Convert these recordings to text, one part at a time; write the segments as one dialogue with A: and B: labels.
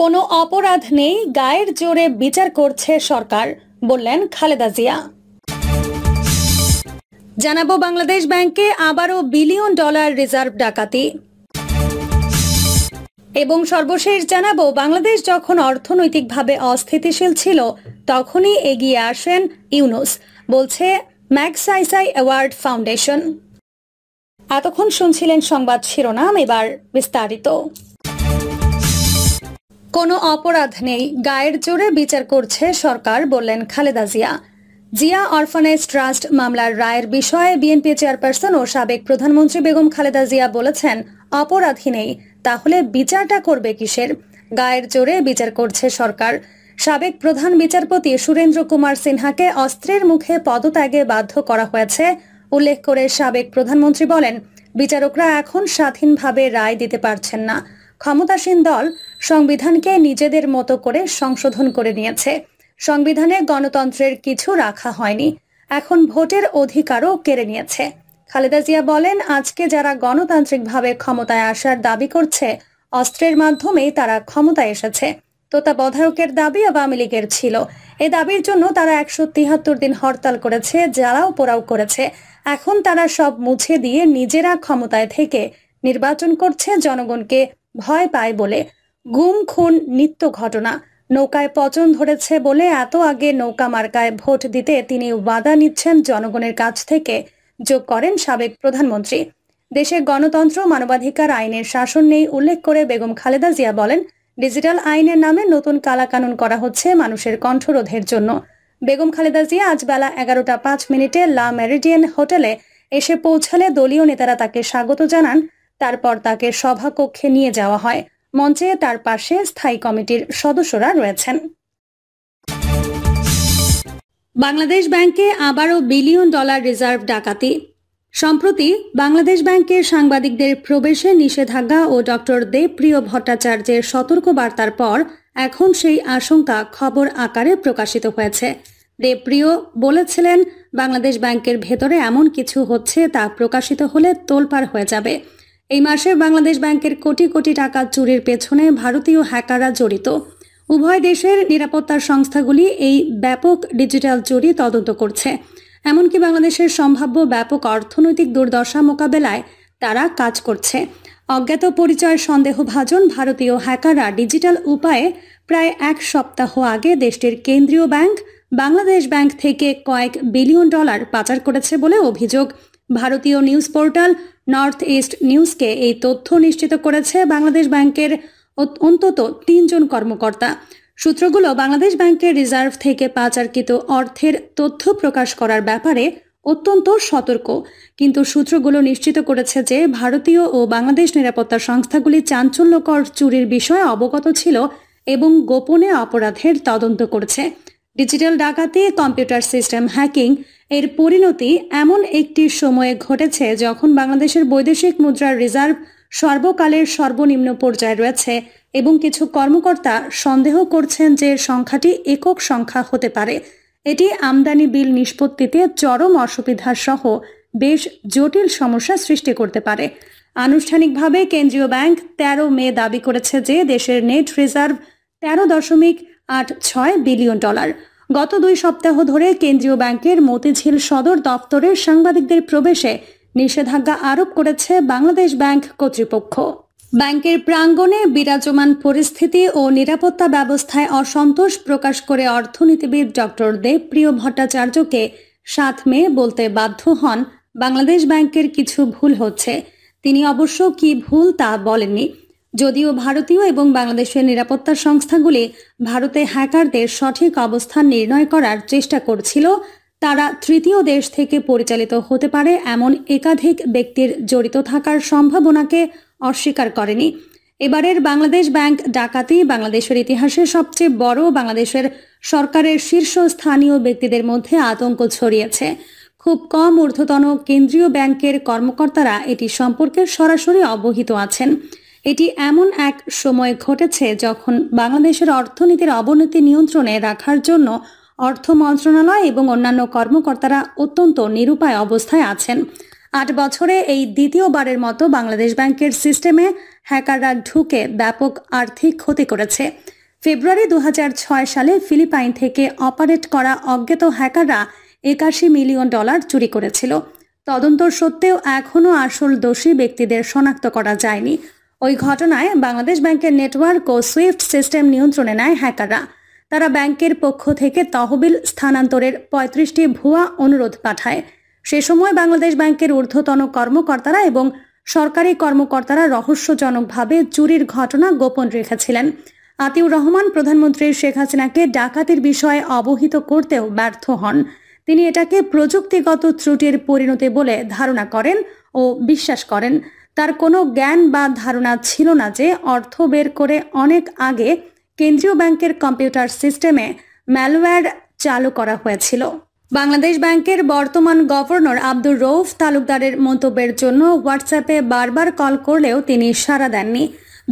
A: কোনো অপরাধ নেই, গায়ের জোরে বিচার করছে সরকার, বললেন খালেদা জিয়া। জানাবো বাংলাদেশ ব্যাংকে আবারও বিলিয়ন ডলার রিজার্ভ ডাকাতি। এবং সর্বশেষ জানাবো বাংলাদেশ যখন অর্থনৈতিকভাবে অস্থিতিশীল ছিল তখনই এগিয়ে আসেন ইউনূস, বলছে ম্যাগসাইসাই অ্যাওয়ার্ড ফাউন্ডেশন। এতক্ষণ শুনছিলেন সংবাদ শিরোনাম, এবার বিস্তারিত। কোনো অপরাধ নেই, গায়ের জোরে বিচার করছে সরকার, বললেন খালেদা জিয়া। জিয়া অরফানেজ ট্রাস্ট মামলার রায়ের বিষয়ে বিএনপি চেয়ারপারসন ও সাবেক প্রধানমন্ত্রী বেগম খালেদা জিয়া বলেছেন, অপরাধী নেই, তাহলে বিচারটা করবে কিসের? গায়ের জোরে বিচার করছে সরকার। সাবেক প্রধান বিচারপতি সুরেন্দ্র কুমার সিনহাকে অস্ত্রের মুখে পদত্যাগে বাধ্য করা হয়েছে উল্লেখ করে সাবেক প্রধানমন্ত্রী বলেন, বিচারকরা এখন স্বাধীনভাবে রায় দিতে পারছেন না। ক্ষমতাসীন দল সংবিধানকে নিজেদের মতো করে সংশোধন করে নিয়েছে। সংবিধানে গণতন্ত্রের কিছু রাখা হয়নি, এখন ভোটের অধিকারও কেড়ে নিয়েছে। খালেদা জিয়া বলেন, আজকে যারা গণতান্ত্রিকভাবে ক্ষমতায় আসার দাবি করছে, অস্ত্রের মাধ্যমেই তারা ক্ষমতায় এসেছে। তত্ত্বাবধায়কের দাবি আওয়ামী লীগের ছিল। এ দাবির জন্য তারা 173 দিন হরতাল করেছে, জ্বালাও পোড়াও করেছে। এখন তারা সব মুছে দিয়ে নিজেরা ক্ষমতায় থেকে নির্বাচন করছে জনগণকে ভয় পায় বলে। গুম খুন নিত্য ঘটনা। নৌকায় পচন ধরেছে বলে এত আগে নৌকা মার্কায় ভোট দিতে তিনি ওয়াদা নিচ্ছেন জনগণের কাছ থেকে, যোগ করেন সাবেক প্রধানমন্ত্রী। দেশে গণতন্ত্র মানবাধিকার আইনের শাসন নেই উল্লেখ করে বেগম খালেদা জিয়া বলেন, ডিজিটাল আইনের নামে নতুন কালাকানুন করা হচ্ছে মানুষের কণ্ঠরোধের জন্য। বেগম খালেদা জিয়া আজ বেলা 11টা 5 লা মেরিডিয়ান হোটেলে এসে পৌঁছালে দলীয় নেতারা তাকে স্বাগত জানান। তারপর তাকে সভাকক্ষে নিয়ে যাওয়া হয়। মঞ্চে তার পাশে স্থায়ী কমিটির সদস্যরা রয়েছেন। বাংলাদেশ ব্যাংকে আবারও বিলিয়ন ডলার রিজার্ভ ডাকাতি। সম্প্রতি বাংলাদেশ ব্যাংকের সাংবাদিকদের প্রবেশে নিষেধাজ্ঞা ও ডক্টর দেবপ্রিয় ভট্টাচার্যের সতর্কবার্তার পর এখন সেই আশঙ্কা খবর আকারে প্রকাশিত হয়েছে। দেবপ্রিয় বলেছিলেন, বাংলাদেশ ব্যাংকের ভেতরে এমন কিছু হচ্ছে তা প্রকাশিত হলে তোলপাড় হয়ে যাবে। এই মাসে বাংলাদেশ ব্যাংকের কোটি কোটি টাকা চুরির পেছনে ভারতীয় হ্যাকাররা জড়িত। উভয় দেশের নিরাপত্তা সংস্থাগুলি এই ব্যাপক ডিজিটাল চুরি তদন্ত করছে। এমনকি বাংলাদেশের সম্ভাব্য ব্যাপক অর্থনৈতিক দুর্দশা মোকাবেলায় তারা কাজ করছে। অজ্ঞাত পরিচয় সন্দেহভাজন ভারতীয় হ্যাকাররা ডিজিটাল উপায়ে প্রায় 1 সপ্তাহ আগে দেশটির কেন্দ্রীয় ব্যাংক বাংলাদেশ ব্যাংক থেকে কয়েক বিলিয়ন ডলার পাচার করেছে বলে অভিযোগ। ভারতীয় নিউজ পোর্টাল নর্থ ইস্ট নিউজকে এই তথ্য নিশ্চিত করেছে বাংলাদেশ ব্যাংকের অন্তত 3 জন কর্মকর্তা। সূত্রগুলো বাংলাদেশ ব্যাংকের রিজার্ভ থেকে পাচারকৃত অর্থের তথ্য প্রকাশ করার ব্যাপারে অত্যন্ত সতর্ক, কিন্তু সূত্রগুলো নিশ্চিত করেছে যে ভারতীয় ও বাংলাদেশ নিরাপত্তা সংস্থাগুলি চাঞ্চল্যকর চুরির বিষয়ে অবগত ছিল এবং গোপনে অপরাধের তদন্ত করছে। ডিজিটাল ডাকাতি, কম্পিউটার সিস্টেম হ্যাকিং এর পরিণতি এমন একটি সময়ে ঘটেছে যখন বাংলাদেশের বৈদেশিক মুদ্রার রিজার্ভ সর্বকালের সর্বনিম্ন পর্যায়ে রয়েছে এবং কিছু কর্মকর্তা সন্দেহ করছেন যে সংখ্যাটি একক সংখ্যা হতে পারে। এটি আমদানি বিল নিষ্পত্তিতে চরম অসুবিধা সহ বেশ জটিল সমস্যা সৃষ্টি করতে পারে। আনুষ্ঠানিকভাবে কেন্দ্রীয় ব্যাংক 13 মে দাবি করেছে যে দেশের নেট রিজার্ভ 13.86 বিলিয়ন ডলার। গত 2 সপ্তাহ ধরে কেন্দ্রীয় ব্যাংকের মতিঝিল সদর দপ্তরে সাংবাদিকদের প্রবেশে নিষেধাজ্ঞা আরোপ করেছে বাংলাদেশ ব্যাংক কর্তৃপক্ষ। ব্যাংকের প্রাঙ্গণে বিরাজমান পরিস্থিতি ও নিরাপত্তা ব্যবস্থায় অসন্তোষ প্রকাশ করে অর্থনীতিবিদ ডক্টর দেবপ্রিয় ভট্টাচার্যকে 7 মে বলতে বাধ্য হন, বাংলাদেশ ব্যাংকের কিছু ভুল হচ্ছে। তিনি অবশ্য কি ভুল তা বলেননি। যদিও ভারতীয় এবং বাংলাদেশের নিরাপত্তা সংস্থাগুলি ভারতে হ্যাকারদের সঠিক অবস্থান নির্ণয় করার চেষ্টা করছিল, তারা তৃতীয় দেশ থেকে পরিচালিত হতে পারে এমন একাধিক ব্যক্তির জড়িত থাকার সম্ভাবনাকে অস্বীকার করেনি। এবারের বাংলাদেশ ব্যাংক ডাকাতি বাংলাদেশের ইতিহাসে সবচেয়ে বড়। বাংলাদেশের সরকারের শীর্ষস্থানীয় ব্যক্তিদের মধ্যে আতঙ্ক ছড়িয়েছে। খুব কম ঊর্ধ্বতন কেন্দ্রীয় ব্যাংকের কর্মকর্তারা এটি সম্পর্কে সরাসরি অবহিত আছেন। এটি এমন এক সময় ঘটেছে যখন বাংলাদেশের অর্থনীতির অবনতি নিয়ন্ত্রণে রাখার জন্য অর্থ মন্ত্রণালয় এবং অন্যান্য কর্মকর্তারা অত্যন্ত নিরুপায় অবস্থায় আছেন। 8 বছরে এই দ্বিতীয়বারের মতো বাংলাদেশ ব্যাংকের সিস্টেমে হ্যাকাররা ঢুকে ব্যাপক আর্থিক ক্ষতি করেছে। ফেব্রুয়ারি 2006 সালে ফিলিপাইন থেকে অপারেট করা অজ্ঞাত হ্যাকাররা $81 মিলিয়ন চুরি করেছিল। তদন্ত সত্ত্বেও এখনও আসল দোষী ব্যক্তিদের শনাক্ত করা যায়নি। ওই ঘটনায় বাংলাদেশ ব্যাংকের নেটওয়ার্ক ও সুইফট সিস্টেম নিয়ন্ত্রণে নেয় হ্যাকাররা। তারা ব্যাংকের পক্ষ থেকে তহবিল স্থানান্তরের 35টি ভুয়া অনুরোধ পাঠায়। সে সময় বাংলাদেশ ব্যাংকের ঊর্ধ্বতন কর্মকর্তারা এবং সরকারি কর্মকর্তারা রহস্যজনকভাবে চুরির ঘটনা গোপন রেখেছিলেন। আতিউর রহমান প্রধানমন্ত্রী শেখ হাসিনাকে ডাকাতির বিষয়ে অবহিত করতেও ব্যর্থ হন। তিনি এটাকে প্রযুক্তিগত ত্রুটির পরিণতি বলে ধারণা করেন ও বিশ্বাস করেন। তার কোনো জ্ঞান বা ধারণা ছিল না যে অর্থ বের করে অনেক আগে কেন্দ্রীয় ব্যাংকের কম্পিউটার সিস্টেমে ম্যালওয়্যার চালু করা হয়েছিল। বাংলাদেশ ব্যাংকের বর্তমান গভর্নর আব্দুর রউফ তালুকদারের মন্তব্যের জন্য হোয়াটসঅ্যাপে বারবার কল করলেও তিনি সাড়া দেননি।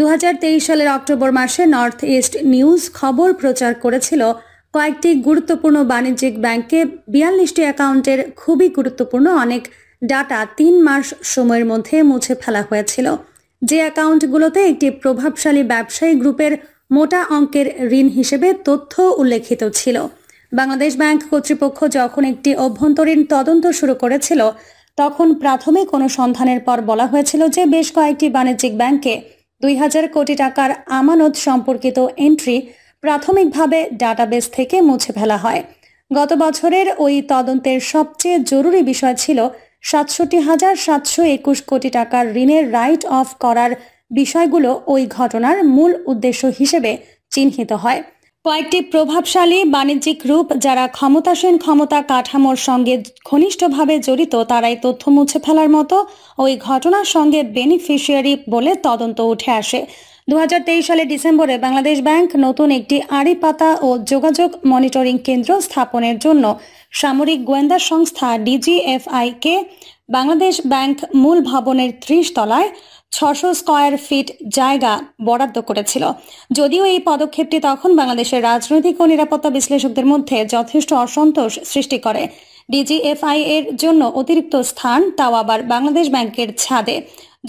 A: 2023 সালের অক্টোবর মাসে নর্থ ইস্ট নিউজ খবর প্রচার করেছিল কয়েকটি গুরুত্বপূর্ণ বাণিজ্যিক ব্যাংকে 42টি অ্যাকাউন্টের খুবই গুরুত্বপূর্ণ অনেক ডাটা 3 মাস সময়ের মধ্যে মুছে ফেলা হয়েছিল। যে অ্যাকাউন্টগুলোতে একটি প্রভাবশালী ব্যবসায়ী গ্রুপের মোটা অঙ্কের ঋণ হিসেবে তথ্য উল্লেখিত ছিল। বাংলাদেশ ব্যাংক কর্তৃপক্ষ যখন একটি অভ্যন্তরীণ তদন্ত শুরু করেছিল তখন প্রাথমিক অনুসন্ধানের পর বলা হয়েছিল যে বেশ কয়েকটি বাণিজ্যিক ব্যাংকে 2000 কোটি টাকার আমানত সম্পর্কিত এন্ট্রি প্রাথমিকভাবে ডাটাবেস থেকে মুছে ফেলা হয়। গত বছরের ওই তদন্তের সবচেয়ে জরুরি বিষয় ছিল 67,721 কোটি টাকার ঋণের রাইট অফ করার বিষয়গুলো ওই ঘটনার মূল উদ্দেশ্য হিসেবে চিহ্নিত হয়। কয়েকটি প্রভাবশালী বাণিজ্যিক গ্রুপ যারা ক্ষমতাসীন ক্ষমতা কাঠামোর সঙ্গে ঘনিষ্ঠভাবে জড়িত তারাই তথ্য মুছে ফেলার মতো ওই ঘটনার সঙ্গে বেনিফিশিয়ারি বলে তদন্ত উঠে আসে। 2023 সালের ডিসেম্বরে বাংলাদেশ ব্যাংক নতুন একটি আড়ি পাতা ও যোগাযোগ মনিটরিং কেন্দ্র স্থাপনের জন্য সামরিক গোয়েন্দা সংস্থা DGFI কে বাংলাদেশ ব্যাংক মূল ভবনের 30 তলায় 600 স্কয়ার ফিট জায়গা বরাদ্দ করেছিল। যদিও এই পদক্ষেপটি তখন বাংলাদেশের রাজনৈতিক ও নিরাপত্তা বিশ্লেষকদের মধ্যে যথেষ্ট অসন্তোষ সৃষ্টি করে। DGFI এর জন্য অতিরিক্ত স্থান, তাও আবার বাংলাদেশ ব্যাংকের ছাদে।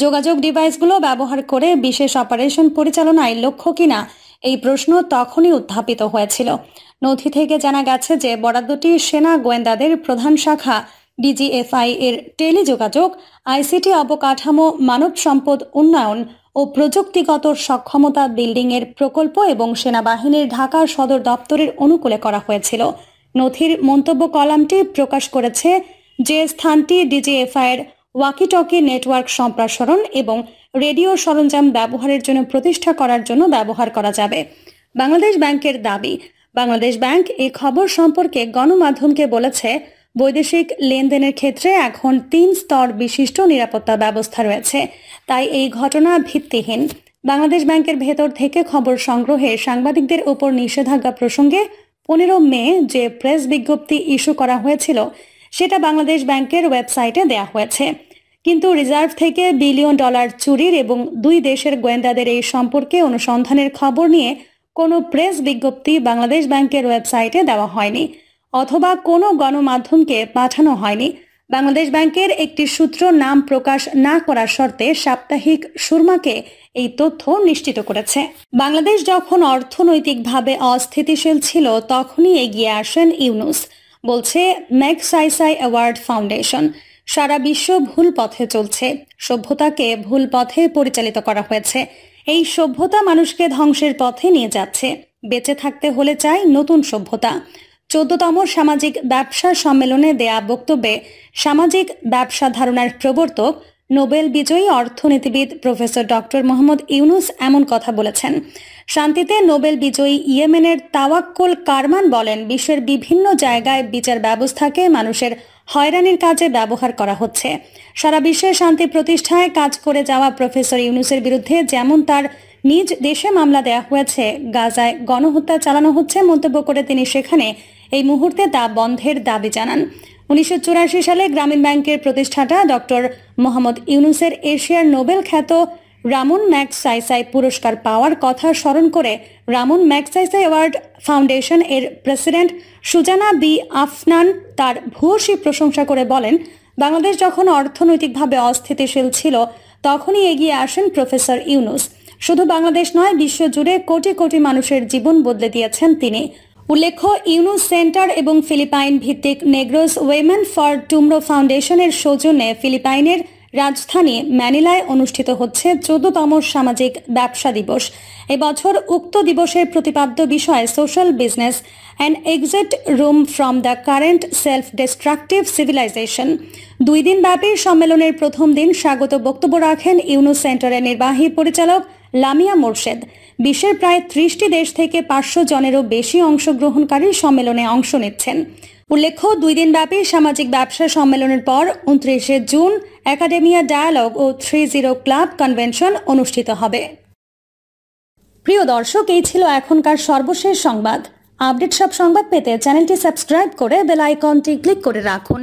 A: যোগাযোগ ডিভাইসগুলো ব্যবহার করে বিশেষ অপারেশন পরিচালনায় লক্ষ্য কিনা এই প্রশ্ন তখনই উত্থাপিত হয়েছিল। নথি থেকে জানা গেছে যে বরাদ্দটি সেনা গোয়েন্দাদের প্রধান শাখা DGFI এর টেলিযোগাযোগ, ICT অবকাঠামো, মানব সম্পদ উন্নয়ন ও প্রযুক্তিগত সক্ষমতা বিল্ডিংয়ের প্রকল্প এবং সেনাবাহিনীর ঢাকা সদর দপ্তরের অনুকূলে করা হয়েছিল। নথির মন্তব্য কলামটি প্রকাশ করেছে যে স্থানটি DGFI এর ওয়াকিটকি নেটওয়ার্ক সম্প্রসারণ এবং রেডিও সরঞ্জাম ব্যবহারের জন্য প্রতিষ্ঠা করার জন্য ব্যবহার করা যাবে। বাংলাদেশ ব্যাংকের দাবি, বাংলাদেশ ব্যাংক এই খবর সম্পর্কে গণমাধ্যমকে বলেছে বৈদেশিক লেনদেনের ক্ষেত্রে এখন 3 স্তর বিশিষ্ট নিরাপত্তা ব্যবস্থা রয়েছে, তাই এই ঘটনা ভিত্তিহীন। বাংলাদেশ ব্যাংকের ভেতর থেকে খবর সংগ্রহে সাংবাদিকদের উপর নিষেধাজ্ঞা প্রসঙ্গে 15 মে যে প্রেস বিজ্ঞপ্তি ইস্যু করা হয়েছিল সেটা বাংলাদেশ ব্যাংকের ওয়েবসাইটে দেয়া হয়েছে। কিন্তু রিজার্ভ থেকে $1 বিলিয়ন চুরির এবং 2 দেশের গোয়েন্দাদের এই সম্পর্কে অনুসন্ধানের খবর নিয়ে কোনো প্রেস বিজ্ঞপ্তি বাংলাদেশ ব্যাংকের ওয়েবসাইটে দেওয়া হয়নি অথবা কোনো গণমাধ্যমকে পাঠানো হয়নি। বাংলাদেশ ব্যাংকের একটি সূত্র নাম প্রকাশ না করার শর্তে সাপ্তাহিক সুরমাকে এই তথ্য নিশ্চিত করেছে। বাংলাদেশ যখন অর্থনৈতিকভাবে অস্থিতিশীল ছিল তখনই এগিয়ে আসেন ইউনূস, বলছে ম্যাগসাইসাই অ্যাওয়ার্ড ফাউন্ডেশন। সারা বিশ্ব ভুল পথে চলছে, সভ্যতাকে ভুল পথে পরিচালিত করা হয়েছে। এই সভ্যতা মানুষকে ধ্বংসের পথে নিয়ে যাচ্ছে। বেঁচে থাকতে হলে চাই নতুন সভ্যতা। 14তম সামাজিক ব্যবসা সম্মেলনে দেয়া বক্তব্যে সামাজিক ব্যবসা ধারণার প্রবর্তক নোবেল বিজয়ী অর্থনীতিবিদ প্রফেসর ডক্টর মোহাম্মদ ইউনূস এমন কথা বলেছেন। শান্তিতে নোবেল বিজয়ী ইয়েমেনের তাওয়াক্কুল কারমান বলেন, বিশ্বের বিভিন্ন জায়গায় বিচার ব্যবস্থাকে মানুষের হয়রানির কাজে ব্যবহার করা হচ্ছে। সারা বিশ্বে শান্তি প্রতিষ্ঠায় কাজ করে যাওয়া প্রফেসর ইউনূসের বিরুদ্ধে যেমন তার নিজ দেশে মামলা দেয়া হয়েছে, গাজায় গণহত্যা চালানো হচ্ছে মন্তব্য করে তিনি সেখানে এই মুহূর্তে তা বন্ধের দাবি জানান। 1984 সালে গ্রামীণ ব্যাংকের প্রতিষ্ঠাতা ডক্টর মোহাম্মদ ইউনূসের এশিয়ার নোবেল খ্যাত রামন ম্যাগসাইসাই পুরস্কার পাওয়ার কথা স্মরণ করে রামন ম্যাগসাইসাই অ্যাওয়ার্ড ফাউন্ডেশন এর প্রেসিডেন্ট সুজানা বি আফনান তার ভূয়সী প্রশংসা করে বলেন, বাংলাদেশ যখন অর্থনৈতিকভাবে অস্থিতিশীল ছিল তখনই এগিয়ে আসেন প্রফেসর ইউনুস। শুধু বাংলাদেশ নয়, বিশ্বজুড়ে কোটি কোটি মানুষের জীবন বদলে দিয়েছেন তিনি। উল্লেখ্য, ইউনুস সেন্টার এবং ফিলিপাইন ভিত্তিক নেগ্রোস উইমেন ফর টুমরো ফাউন্ডেশনের সৌজন্যে ফিলিপাইনের রাজধানী ম্যানিলায় অনুষ্ঠিত হচ্ছে 14তম সামাজিক ব্যবসা দিবস। এবছর উক্ত দিবসের প্রতিপাদ্য বিষয় social business and exit room from the current self destructive civilisation. 2 দিন ব্যাপী সম্মেলনের প্রথম দিন স্বাগত বক্তব্য রাখেন ইউনুস সেন্টারের নির্বাহী পরিচালক লামিয়া মোরশেদ। বিশ্বের প্রায় 30টি দেশ থেকে 500 জনেরও বেশি অংশগ্রহণকারী সম্মেলনে অংশ নিচ্ছেন। উল্লেখ্য, 2 দিন ব্যাপী সামাজিক ব্যবসা সম্মেলনের পর 29শে জুন একাডেমিয়া ডায়ালগ ও 30 ক্লাব কনভেনশন অনুষ্ঠিত হবে। প্রিয় দর্শক, এই ছিল এখনকার সর্বশেষ সংবাদ। আপডেট সব সংবাদ পেতে চ্যানেলটি সাবস্ক্রাইব করে বেল আইকনটি ক্লিক করে রাখুন।